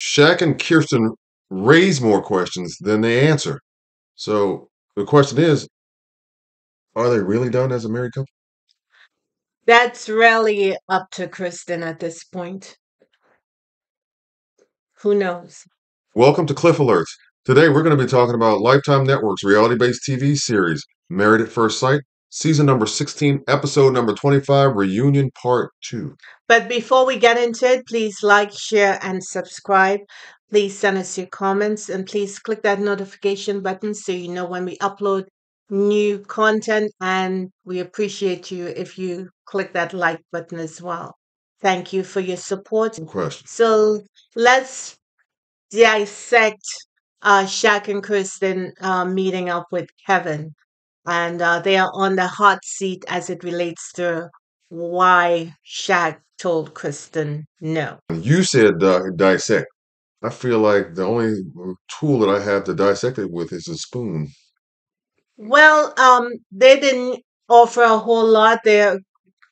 Shaq and Kirsten raise more questions than they answer. So the question is, are they really done as a married couple? That's really up to Kristen at this point. Who knows? Welcome to Cliff Alerts. Today we're going to be talking about Lifetime Network's reality-based TV series, Married at First Sight, season number 16, episode number 25, Reunion Part 2. But before we get into it, please like, share, and subscribe. Please send us your comments and please click that notification button so you know when we upload new content. And we appreciate you if you click that like button as well. Thank you for your support. Question. So let's dissect Shaq and Kristen meeting up with Kevin. And they are on the hot seat as it relates to why Shaq told Kristen no. You said dissect. I feel like the only tool that I have to dissect it with is a spoon. Well, they didn't offer a whole lot. They're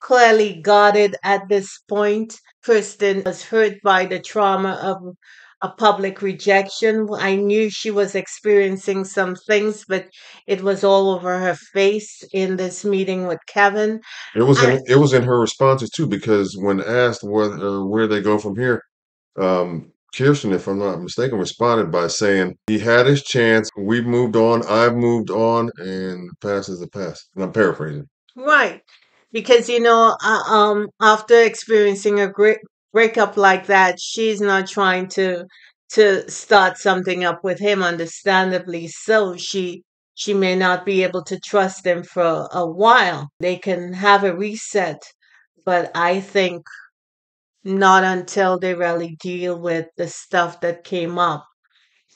clearly guarded at this point. Kristen was hurt by the trauma of a public rejection. I knew she was experiencing some things, but it was all over her face in this meeting with Kevin. I, It was in her responses too, because when asked where they go from here, Kirsten, if I'm not mistaken, responded by saying he had his chance. We've moved on. I've moved on, and the past is the past. And I'm paraphrasing. right. Because, after experiencing a great breakup like that, she's not trying to start something up with him, understandably. So she may not be able to trust him for a while. They can have a reset, but I think not until they really deal with the stuff that came up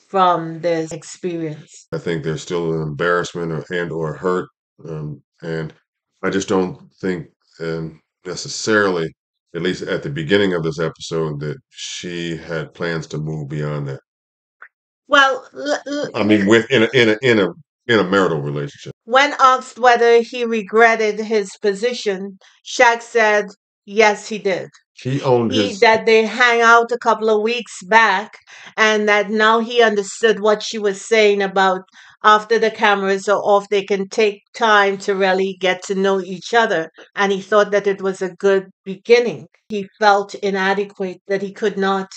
from this experience. I think there's still an embarrassment or hurt, and I just don't think necessarily, at least at the beginning of this episode, that she had plans to move beyond that. Well, I mean, with in a marital relationship. when asked whether he regretted his position, Shaq said yes, he did. He owned He his. that they hang out a couple of weeks back and that now he understood what she was saying about after the cameras are off they can take time to really get to know each other, and he thought that it was a good beginning. He felt inadequate, that he could not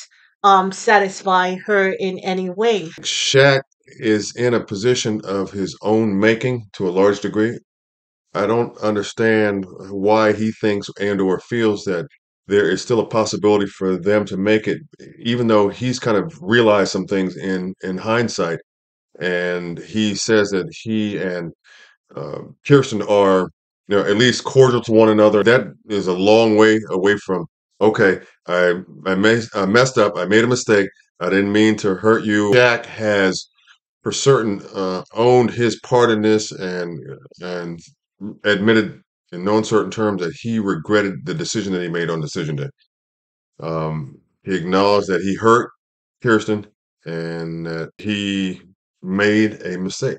satisfy her in any way. Shaq is in a position of his own making to a large degree. I don't understand why he thinks and or feels that there is still a possibility for them to make it, even though he's kind of realized some things in hindsight. And he says that he and Kirsten are, at least cordial to one another. That is a long way away from, okay, I messed up. I made a mistake. I didn't mean to hurt you. Jack has, for certain, owned his part in this and admitted in no uncertain terms that he regretted the decision that he made on decision day. He acknowledged that he hurt Kirsten and that he made a mistake.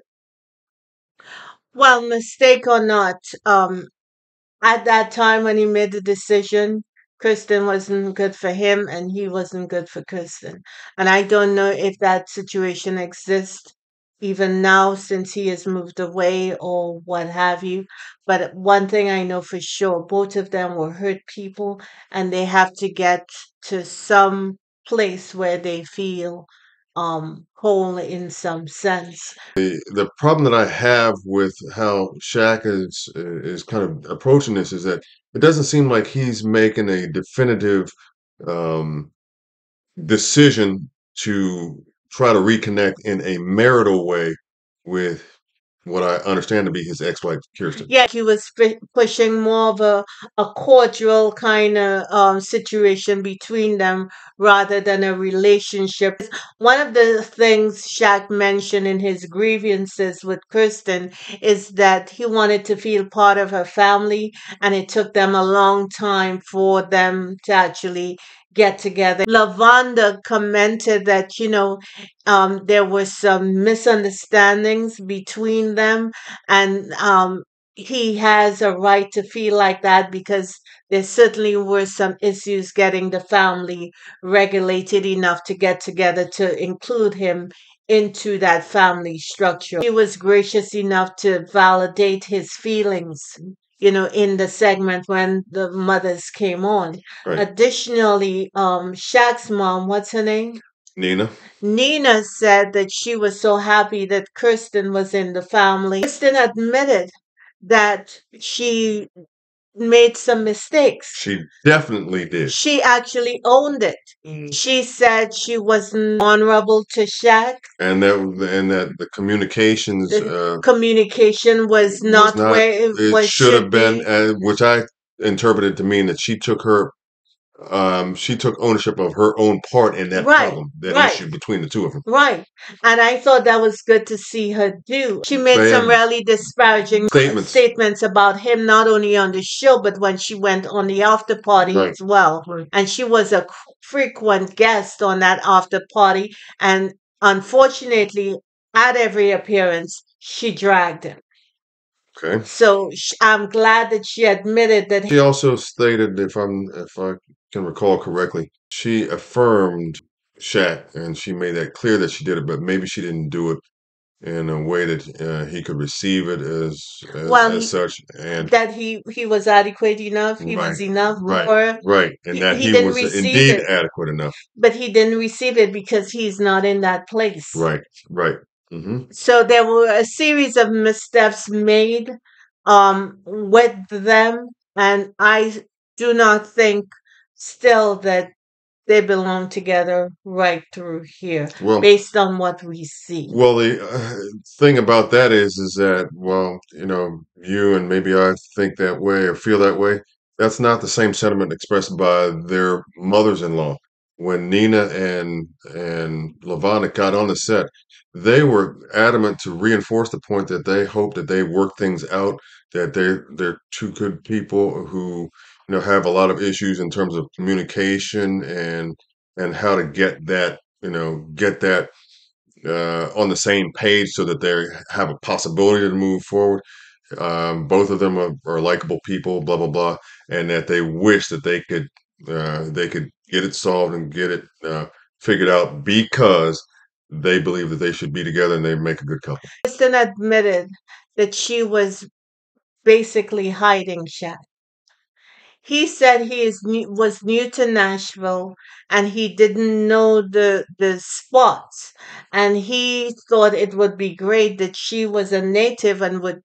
Well, mistake or not, at that time when he made the decision, Kristen wasn't good for him and he wasn't good for Kristen. And I don't know if that situation exists even now since he has moved away or what have you. But one thing I know for sure, both of them were hurt people and they have to get to some place where they feel whole in some sense. The problem that I have with how Shaq is kind of approaching this is that it doesn't seem like he's making a definitive um, decision to try to reconnect in a marital way with what I understand to be his ex-wife Kirsten. Yeah, he was pushing more of a cordial kind of situation between them rather than a relationship. One of the things Shaq mentioned in his grievances with Kristen is that he wanted to feel part of her family, and it took them a long time for them to actually get together. Lavonda commented that, there were some misunderstandings between them, and he has a right to feel like that because there certainly were some issues getting the family regulated enough to get together to include him into that family structure. She was gracious enough to validate his feelings, in the segment when the mothers came on. Right. Additionally, Shaq's mom, what's her name? Nina. Nina said that she was so happy that Kirsten was in the family. Kirsten admitted that she made some mistakes. She definitely did. She actually owned it. She said she wasn't honorable to Shaq. And that the communications The communication was was not not. where it It was should have should been, be. which I interpreted to mean that she took ownership of her own part in that Right, problem, that right. issue between the two of them. Right. And I thought that was good to see her do. She made They some had really disparaging statements. statements about him, not only on the show, but when she went on the after party Right. as well. And she was a frequent guest on that after party. And unfortunately, at every appearance, she dragged him. Okay. So I'm glad that she admitted that. She also stated, if I can recall correctly, she affirmed Shaq, and she made that clear that she did it, but maybe she didn't do it in a way that he could receive it Well, as such. And that he was adequate enough, he right, was enough right, for her. right, and He, that he he didn't was receive indeed it, adequate enough. but he didn't receive it because he's not in that place. Right, right. Hmm. So there were a series of missteps made with them, and I do not think still that they belong together right through here, Well, based on what we see. well, the thing about that is that, well, you and maybe I think that way or feel that way. That's not the same sentiment expressed by their mothers-in-law. When Nina and Lavonna got on the set, they were adamant to reinforce the point that they hope that they work things out, that they're two good people who, have a lot of issues in terms of communication and how to get that on the same page so that they have a possibility to move forward. Both of them are likable people, blah blah blah, and that they wish that they could get it solved and get it figured out because they believe that they should be together and they make a good couple. Kristen admitted that she was basically hiding Shaq. He said was new to Nashville and he didn't know the spots, and he thought it would be great that she was a native and would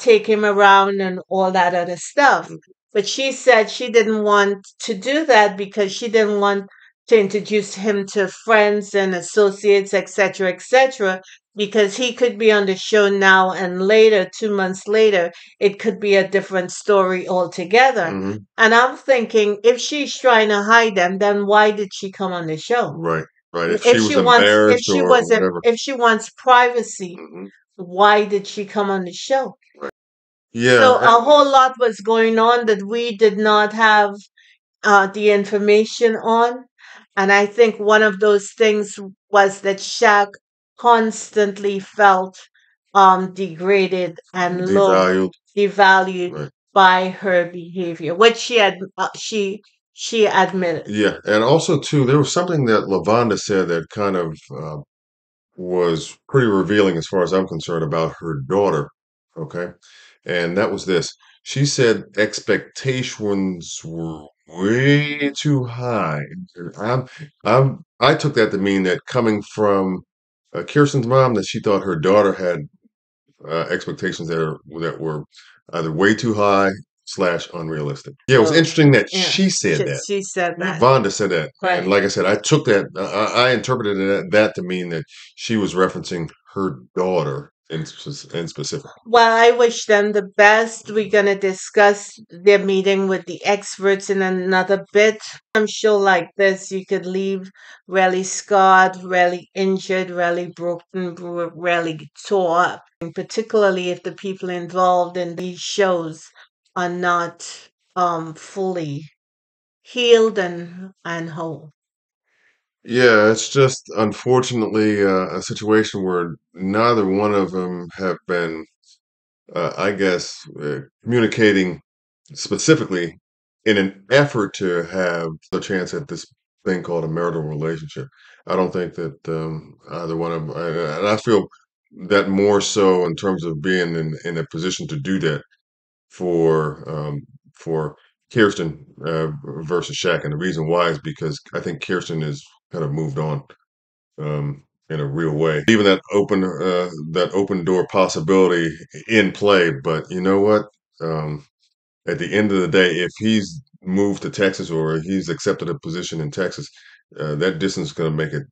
take him around and all that other stuff. But she said she didn't want to do that because she didn't want to introduce him to friends and associates, etc., etc., because he could be on the show now and later, 2 months later, it could be a different story altogether. Hmm. And I'm thinking, if she's trying to hide them, then why did she come on the show? Right, right. If If she she was wants, embarrassed or whatever. if she wants privacy, Hmm. why did she come on the show? Right. So Yeah, a whole lot was going on that we did not have the information on. And I think one of those things was that Shaq constantly felt degraded and low, devalued. devalued Right. by her behavior, which she admitted. Yeah, and also too, there was something that Lavonda said that kind of was pretty revealing as far as I'm concerned about her daughter. Okay. And that was this. She said expectations were way too high. I took that to mean that coming from Kirsten's mom, that she thought her daughter had expectations that were either way too high slash unrealistic. Yeah, it was So interesting that yeah, she said that. she said that. Vonda said that, and Right. like I said, I took that. I interpreted that to mean that she was referencing her daughter in specific. Well, I wish them the best. We're going to discuss their meeting with the experts in another bit. I'm sure like this, you could leave really scarred, really injured, really broken, really tore up, and particularly if the people involved in these shows are not fully healed and whole. Yeah, it's just unfortunately a situation where neither one of them have been I guess, communicating specifically in an effort to have a chance at this thing called a marital relationship. I don't think that either one of them, and I feel that more so in terms of being in a position to do that for Kirsten versus Shaq, and the reason why is because I think Kirsten is kind of moved on in a real way. Even that open door possibility in play, but you know what? Um, at the end of the day, if he's moved to Texas or he's accepted a position in Texas, that distance is going to make it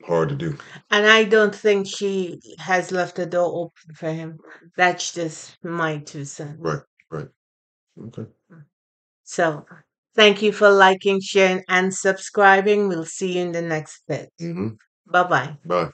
hard to do. And I don't think she has left the door open for him. That's just my 2 cents. Right, right. Okay. So thank you for liking, sharing, and subscribing. We'll see you in the next bit. Hmm. Bye bye. Bye.